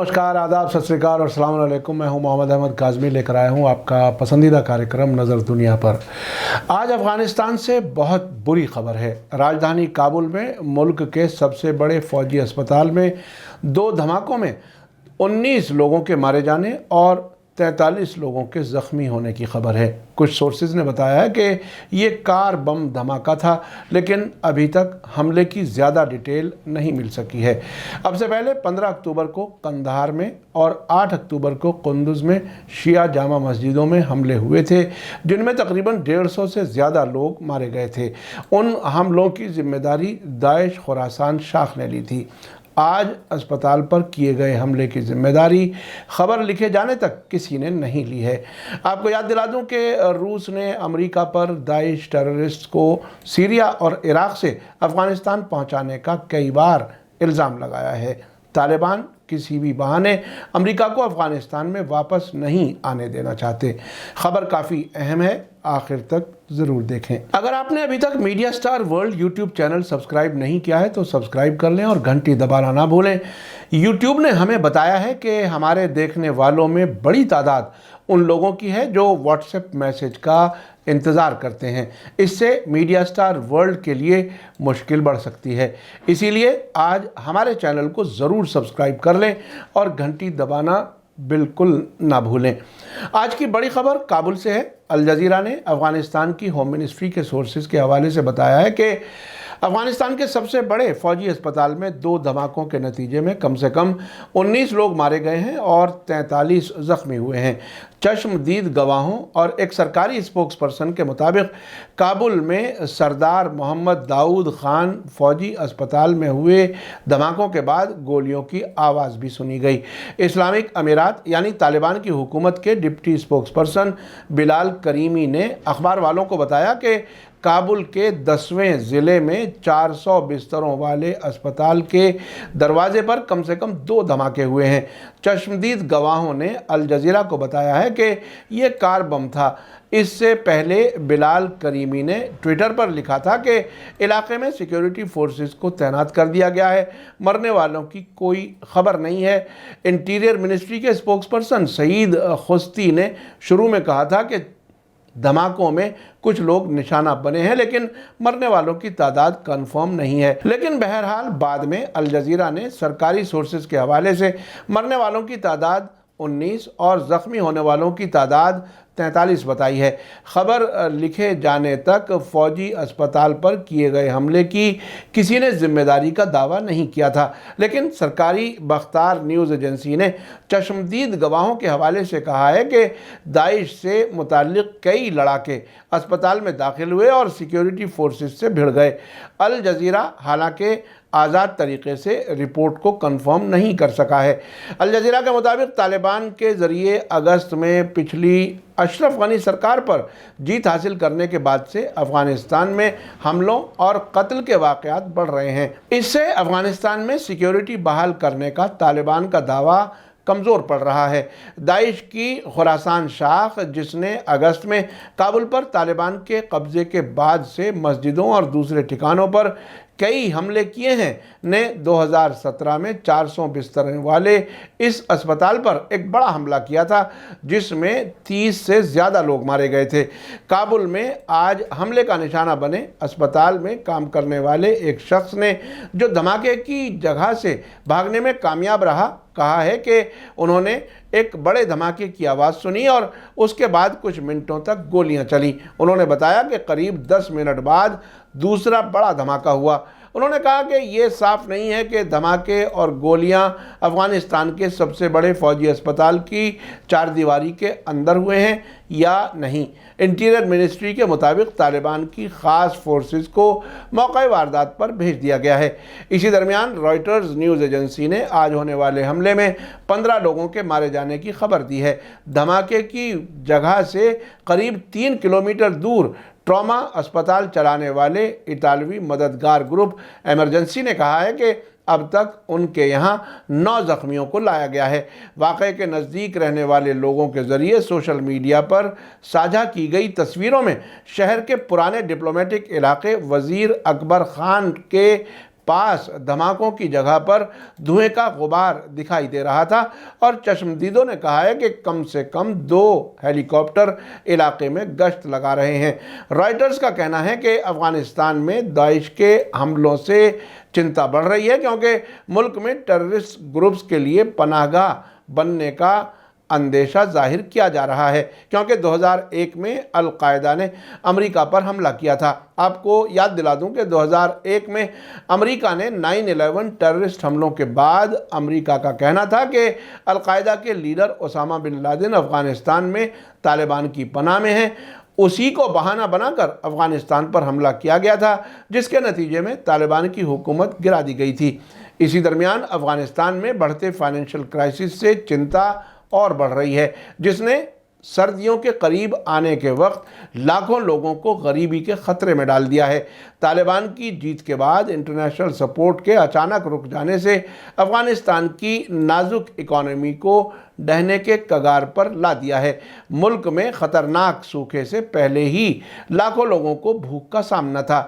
नमस्कार, आदाब, सत श्री अकाल और अस्सलाम वालेकुम। मैं हूं मोहम्मद अहमद काज़मी, लेकर आया हूं आपका पसंदीदा कार्यक्रम नज़र दुनिया पर। आज अफ़गानिस्तान से बहुत बुरी खबर है। राजधानी काबुल में मुल्क के सबसे बड़े फ़ौजी अस्पताल में 2 धमाकों में 19 लोगों के मारे जाने और 43 लोगों के ज़ख्मी होने की खबर है। कुछ सोर्सेज ने बताया है कि ये कार बम धमाका था, लेकिन अभी तक हमले की ज़्यादा डिटेल नहीं मिल सकी है। अब से पहले 15 अक्टूबर को कंधार में और 8 अक्टूबर को कुंदुज़ में शिया जामा मस्जिदों में हमले हुए थे, जिनमें तकरीबन 150 से ज़्यादा लोग मारे गए थे। उन हमलों की जिम्मेदारी दाइश खुरासान शाख ने ली थी। आज अस्पताल पर किए गए हमले की जिम्मेदारी खबर लिखे जाने तक किसी ने नहीं ली है। आपको याद दिला दूं कि रूस ने अमेरिका पर दाइश टेररिस्ट को सीरिया और इराक़ से अफ़गानिस्तान पहुंचाने का कई बार इल्ज़ाम लगाया है। तालिबान किसी भी बहाने अमेरिका को अफ़गानिस्तान में वापस नहीं आने देना चाहते। खबर काफ़ी अहम है, आखिर तक ज़रूर देखें। अगर आपने अभी तक media star world YouTube channel subscribe नहीं किया है तो सब्सक्राइब कर लें और घंटी दबाना ना भूलें। यूट्यूब ने हमें बताया है कि हमारे देखने वालों में बड़ी तादाद उन लोगों की है जो व्हाट्सएप मैसेज का इंतज़ार करते हैं। इससे मीडिया स्टार वर्ल्ड के लिए मुश्किल बढ़ सकती है। इसीलिए आज हमारे चैनल को ज़रूर सब्सक्राइब कर लें और घंटी दबाना बिल्कुल ना भूलें। आज की बड़ी खबर काबुल से है। अल जज़ीरा ने अफ़गानिस्तान की होम मिनिस्ट्री के सोर्सेज के हवाले से बताया है कि अफ़गानिस्तान के सबसे बड़े फ़ौजी अस्पताल में 2 धमाकों के नतीजे में कम से कम 19 लोग मारे गए हैं और 43 ज़ख्मी हुए हैं। चश्मदीद गवाहों और एक सरकारी स्पोक्स पर्सन के मुताबिक काबुल में सरदार मोहम्मद दाऊद खान फ़ौजी अस्पताल में हुए धमाकों के बाद गोलियों की आवाज़ भी सुनी गई। इस्लामिक अमीरात यानी तालिबान की हुकूमत के deputy spokes person Bilal creamy ने अखबार वालों को बताया कि काबुल के 10वें ज़िले में 400 बिस्तरों वाले अस्पताल के दरवाजे पर कम से कम 2 धमाके हुए हैं। चश्मदीद गवाहों ने अल जज़ीरा को बताया है कि ये कार बम था। इससे पहले बिलाल करीमी ने ट्विटर पर लिखा था कि इलाके में सिक्योरिटी फोर्सेस को तैनात कर दिया गया है, मरने वालों की कोई खबर नहीं है। इंटीरियर मिनिस्ट्री के स्पोक्स पर्सन सईद खुस्ती ने शुरू में कहा था कि धमाकों में कुछ लोग निशाना बने हैं, लेकिन मरने वालों की तादाद कंफर्म नहीं है। लेकिन बहरहाल बाद में अल जज़ीरा ने सरकारी सोर्सेज के हवाले से मरने वालों की तादाद 19 और ज़ख्मी होने वालों की तादाद 43 बताई है। खबर लिखे जाने तक फ़ौजी अस्पताल पर किए गए हमले की किसी ने जिम्मेदारी का दावा नहीं किया था, लेकिन सरकारी बख्तार न्यूज़ एजेंसी ने चश्मदीद गवाहों के हवाले से कहा है कि दाइश से मुताल्लिक़ कई लड़ाके अस्पताल में दाखिल हुए और सिक्योरिटी फोर्सेस से भिड़ गए। अल जज़ीरा हालांकि आज़ाद तरीके से रिपोर्ट को कंफर्म नहीं कर सका है। अल जज़ीरा के मुताबिक तालिबान के ज़रिए अगस्त में पिछली अशरफ गनी सरकार पर जीत हासिल करने के बाद से अफ़गानिस्तान में हमलों और कत्ल के वाक़यात बढ़ रहे हैं। इससे अफ़गानिस्तान में सिक्योरिटी बहाल करने का तालिबान का दावा कमज़ोर पड़ रहा है। दाइश की खुरासान शाख, जिसने अगस्त में काबुल पर तालिबान के कब्ज़े के बाद से मस्जिदों और दूसरे ठिकानों पर कई हमले किए हैं, ने 2017 में 400 बिस्तरों वाले इस अस्पताल पर एक बड़ा हमला किया था, जिसमें 30 से ज़्यादा लोग मारे गए थे। काबुल में आज हमले का निशाना बने अस्पताल में काम करने वाले एक शख्स ने, जो धमाके की जगह से भागने में कामयाब रहा, कहा है कि उन्होंने एक बड़े धमाके की आवाज़ सुनी और उसके बाद कुछ मिनटों तक गोलियां चली। उन्होंने बताया कि करीब 10 मिनट बाद दूसरा बड़ा धमाका हुआ। उन्होंने कहा कि ये साफ नहीं है कि धमाके और गोलियां अफ़गानिस्तान के सबसे बड़े फ़ौजी अस्पताल की चारदीवारी के अंदर हुए हैं या नहीं। इंटीरियर मिनिस्ट्री के मुताबिक तालिबान की ख़ास फोर्सेस को मौका वारदात पर भेज दिया गया है। इसी दरमियान रॉयटर्स न्यूज़ एजेंसी ने आज होने वाले हमले में 15 लोगों के मारे जाने की खबर दी है। धमाके की जगह से करीब 3 किलोमीटर दूर ट्रॉमा अस्पताल चलाने वाले इतालवी मददगार ग्रुप इमरजेंसी ने कहा है कि अब तक उनके यहाँ 9 ज़ख्मियों को लाया गया है। वाक़े के नज़दीक रहने वाले लोगों के ज़रिए सोशल मीडिया पर साझा की गई तस्वीरों में शहर के पुराने डिप्लोमेटिक इलाके वज़ीर अकबर ख़ान के पास धमाकों की जगह पर धुएं का गुबार दिखाई दे रहा था और चश्मदीदों ने कहा है कि कम से कम 2 हेलीकॉप्टर इलाके में गश्त लगा रहे हैं। रॉयटर्स का कहना है कि अफगानिस्तान में दाइश के हमलों से चिंता बढ़ रही है क्योंकि मुल्क में टेररिस्ट ग्रुप्स के लिए पनाहगाह बनने का अंदेशा जाहिर किया जा रहा है, क्योंकि 2001 में अल-कायदा ने अमेरिका पर हमला किया था। आपको याद दिला दूं कि 2001 में अमेरिका ने 9/11 टेररिस्ट हमलों के बाद अमेरिका का कहना था कि अल-कायदा के leader Osama bin Laden Afghanistan में तालिबान की पनाह में हैं। उसी को बहाना बनाकर अफगानिस्तान पर हमला किया गया था, जिसके नतीजे में तालिबान की हुकूमत गिरा दी गई थी। इसी दरमियान अफगानिस्तान में बढ़ते फाइनेंशियल क्राइसिस से चिंता और बढ़ रही है, जिसने सर्दियों के करीब आने के वक्त लाखों लोगों को गरीबी के खतरे में डाल दिया है। तालिबान की जीत के बाद इंटरनेशनल सपोर्ट के अचानक रुक जाने से अफगानिस्तान की नाजुक इकॉनमी को ढहने के कगार पर ला दिया है। मुल्क में खतरनाक सूखे से पहले ही लाखों लोगों को भूख का सामना था।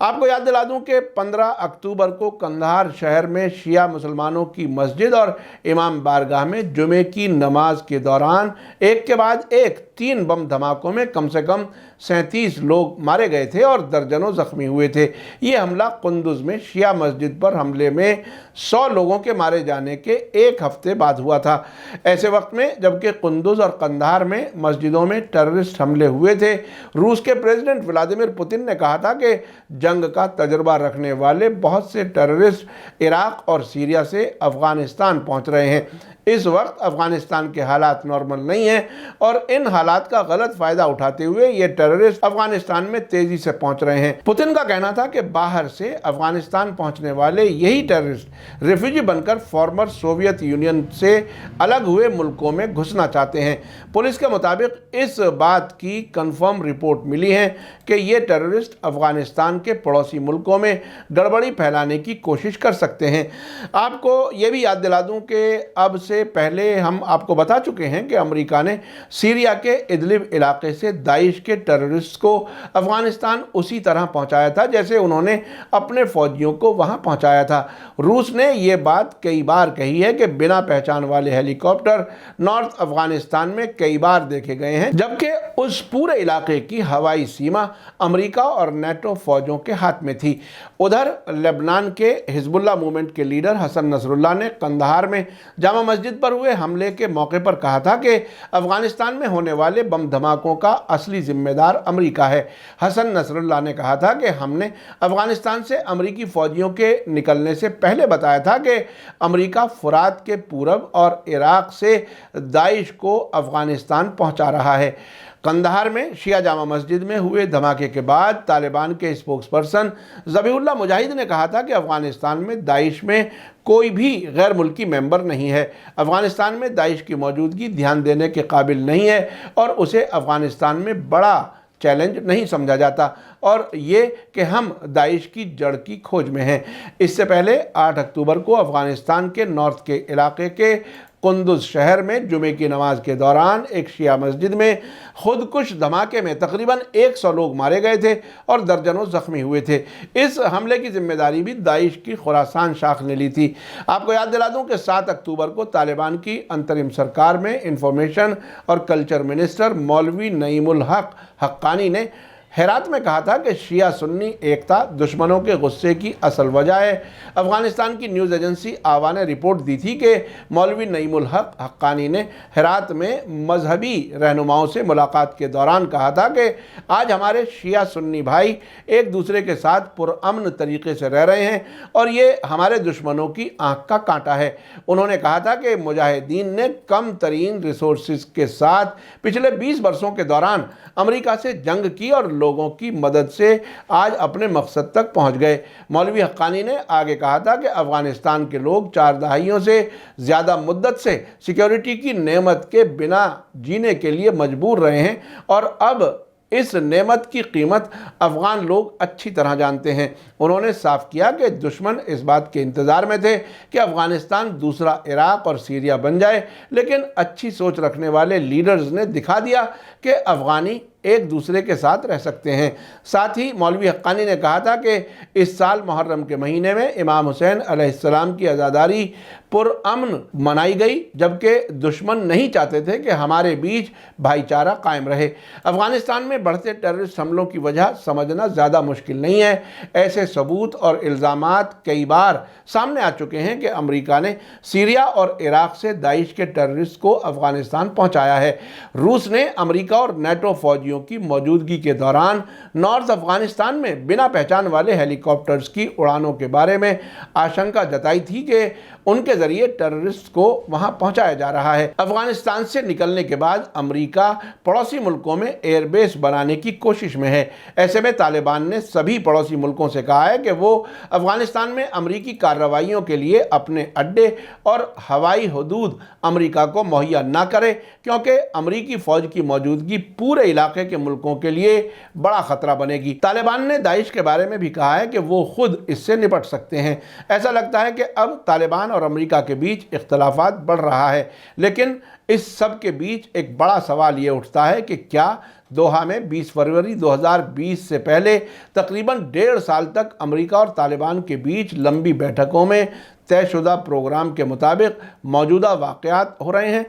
आपको याद दिला दूं कि 15 अक्टूबर को कंधार शहर में शिया मुसलमानों की मस्जिद और इमाम बारगाह में जुमे की नमाज के दौरान एक के बाद एक 3 बम धमाकों में कम से कम 37 लोग मारे गए थे और दर्जनों जख्मी हुए थे। ये हमला कुंदुज में शिया मस्जिद पर हमले में 100 लोगों के मारे जाने के एक हफ्ते बाद हुआ था। ऐसे वक्त में जबकि कुंदुज और कंधार में मस्जिदों में टेररिस्ट हमले हुए थे, रूस के प्रेसिडेंट व्लादिमीर पुतिन ने कहा था कि जंग का तजुर्बा रखने वाले बहुत से टेररिस्ट इराक और सीरिया से अफगानिस्तान पहुंच रहे हैं। इस वक्त अफगानिस्तान के हालात नॉर्मल नहीं हैं और इन हालात का गलत फ़ायदा उठाते हुए ये टेररिस्ट अफगानिस्तान में तेज़ी से पहुंच रहे हैं। पुतिन का कहना था कि बाहर से अफगानिस्तान पहुंचने वाले यही टेररिस्ट रिफ्यूजी बनकर फॉर्मर सोवियत यूनियन से अलग हुए मुल्कों में घुसना चाहते हैं। पुलिस के मुताबिक इस बात की कंफर्म रिपोर्ट मिली है कि ये टेररिस्ट अफगानिस्तान के पड़ोसी मुल्कों में गड़बड़ी फैलाने की कोशिश कर सकते हैं। आपको ये भी याद दिला दूं कि अब से पहले हम आपको बता चुके हैं कि अमेरिका ने सीरिया के इदलिब इलाके से दाइश के टेररिस्ट को अफगानिस्तान उसी तरह पहुंचाया था जैसे उन्होंने अपने फौजियों को वहां पहुंचाया था। रूस ने ये बात कई बार कही है कि बिना पहचान वाले हेलीकॉप्टर नॉर्थ अफगानिस्तान में कई बार देखे गए हैं, जबकि उस पूरे इलाके की हवाई सीमा अमेरिका और नेटो फौजों के हाथ में थी। उधर लेबनान के हिजबुल्लाह मूवमेंट के लीडर हसन नसरुल्लाह ने कंधार में जामा मस्जिद पर हुए हमले के मौके पर कहा था कि अफगानिस्तान में होने वाले बम धमाकों का असली जिम्मेदार अमेरिका है। हसन नसरुल्लाह ने कहा था कि हमने अफगानिस्तान से अमेरिकी फौजियों के निकलने से पहले बताया था कि अमेरिका फुरात के पूरब और इराक से दाइश को अफगानिस्तान पहुंचा रहा है। कंधार में शिया जामा मस्जिद में हुए धमाके के बाद तालिबान के स्पोक्सपर्सन ज़बीहुल्लाह मुजाहिद ने कहा था कि अफगानिस्तान में दाइश में कोई भी गैर मुल्की मेंबर नहीं है। अफगानिस्तान में दाइश की मौजूदगी ध्यान देने के काबिल नहीं है और उसे अफगानिस्तान में बड़ा चैलेंज नहीं समझा जाता और ये कि हम दाइश की जड़ की खोज में हैं। इससे पहले 8 अक्टूबर को अफगानिस्तान के नॉर्थ के इलाके के कुंदुज शहर में जुमे की नमाज के दौरान एक शिया मस्जिद में खुदकुश धमाके में तकरीबन 100 लोग मारे गए थे और दर्जनों जख्मी हुए थे। इस हमले की जिम्मेदारी भी दाइश की खुरासान शाख ने ली थी। आपको याद दिला दूं कि 7 अक्टूबर को तालिबान की अंतरिम सरकार में इंफॉर्मेशन और कल्चर मिनिस्टर मौलवी नईमुल हक हक्कानी ने हेरात में कहा था कि शिया सुन्नी एकता दुश्मनों के गुस्से की असल वजह है। अफगानिस्तान की न्यूज़ एजेंसी आवा ने रिपोर्ट दी थी कि मौलवी नईमुल हक हक्कानी ने हेरात में मजहबी रहनुमाओं से मुलाकात के दौरान कहा था कि आज हमारे शिया सुन्नी भाई एक दूसरे के साथ पुरअमन तरीके से रह रहे हैं और ये हमारे दुश्मनों की आंख का कांटा है। उन्होंने कहा था कि मुजाहिदीन ने कम तरीन रिसोर्सेज के साथ पिछले 20 वर्षों के दौरान अमेरिका से जंग की और लोगों की मदद से आज अपने मकसद तक पहुंच गए। मौलवी हक्कानी ने आगे कहा था कि अफगानिस्तान के लोग 4 दहाइयों से ज़्यादा मुद्दत से सिक्योरिटी की नेमत के बिना जीने के लिए मजबूर रहे हैं और अब इस नेमत की कीमत अफ़गान लोग अच्छी तरह जानते हैं। उन्होंने साफ किया कि दुश्मन इस बात के इंतज़ार में थे कि अफ़गानिस्तान दूसरा इराक और सीरिया बन जाए, लेकिन अच्छी सोच रखने वाले लीडर्स ने दिखा दिया कि अफ़गानी ایک دوسرے کے ساتھ رہ سکتے ہیں۔ ساتھ ہی مولوی حقانی نے کہا تھا کہ اس سال محرم کے مہینے میں امام حسین علیہ السلام کی عزاداری پرامن منائی گئی، جبکہ دشمن نہیں چاہتے تھے کہ ہمارے بیچ بھائی چارہ قائم رہے۔ افغانستان میں بڑھتے ٹیررسٹ حملوں کی وجہ سمجھنا زیادہ مشکل نہیں ہے۔ ایسے ثبوت اور الزامات کئی بار سامنے آ چکے ہیں کہ امریکہ نے سیریا اور عراق سے داعش کے ٹیررسٹ کو افغانستان پہنچایا ہے۔ روس نے امریکہ اور نیٹو فوجیوں کی موجودگی کے دوران نارتھ افغانستان میں بنا پہچان والے ہیلی کاپٹرز کی اڑانوں کے بارے میں آشنکا جتائی تھی کہ ان کے ذریعے ٹیررسٹ کو وہاں پہنچایا جا رہا ہے۔ افغانستان سے نکلنے کے بعد امریکہ پڑوسی ملکوں میں ایئر بیس بنانے کی کوشش میں ہے۔ ایسے میں طالبان نے سبھی پڑوسی ملکوں سے کہا ہے کہ وہ افغانستان میں امریکی کارروائیوں کے لیے اپنے اڈے اور ہوائی حدود امریکہ کو مہیا نہ کرے، کیونکہ امریکی فوج کی موجودگی پورے علاقے کے ملکوں کے لیے بڑا خطرہ بنے گی۔ طالبان نے داعش کے بارے میں بھی کہا ہے کہ وہ خود اس سے نپٹ سکتے ہیں۔ ایسا لگتا ہے کہ اب طالبان اور امریکہ کے بیچ اختلافات بڑھ رہا ہے، لیکن اس سب کے بیچ ایک بڑا سوال یہ اٹھتا ہے کہ کیا دوحہ میں 20 فروری 2020 سے پہلے تقریباً 1.5 سال تک امریکہ اور طالبان کے بیچ لمبی بیٹھکوں میں طے شدہ پروگرام کے مطابق موجودہ واقعات ہو رہے ہیں؟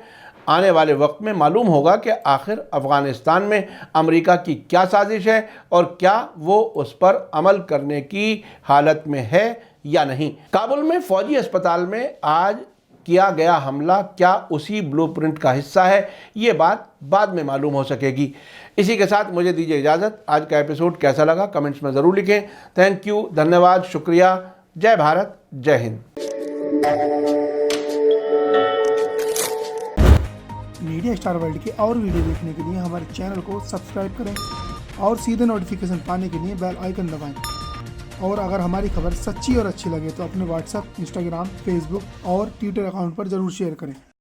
آنے والے وقت میں معلوم ہوگا کہ آخر افغانستان میں امریکہ کی کیا سازش ہے اور کیا وہ اس پر عمل کرنے کی حالت میں ہے یا نہیں۔ کابل میں فوجی اسپتال میں آج کیا گیا حملہ کیا اسی بلو پرنٹ کا حصہ ہے؟ یہ بات بعد میں معلوم ہو سکے گی۔ اسی کے ساتھ مجھے دیجیے اجازت۔ آج کا ایپیسوڈ کیسا لگا کمنٹس میں ضرور لکھیں۔ تھینک یو، دھنیہ واد، شکریہ، جے بھارت، جے ہند۔ میڈیا اسٹار ورلڈ کے اور ویڈیو دیکھنے کے لیے ہمارے چینل کو سبسکرائب کریں اور سیدھے نوٹیفیکیشن پانے کے لیے بیل آئیکن دبائیں۔ اور اگر ہماری خبر سچی اور اچھی لگے تو اپنے واٹس ایپ، انسٹاگرام، فیس بک اور ٹویٹر اکاؤنٹ پر ضرور شیئر کریں۔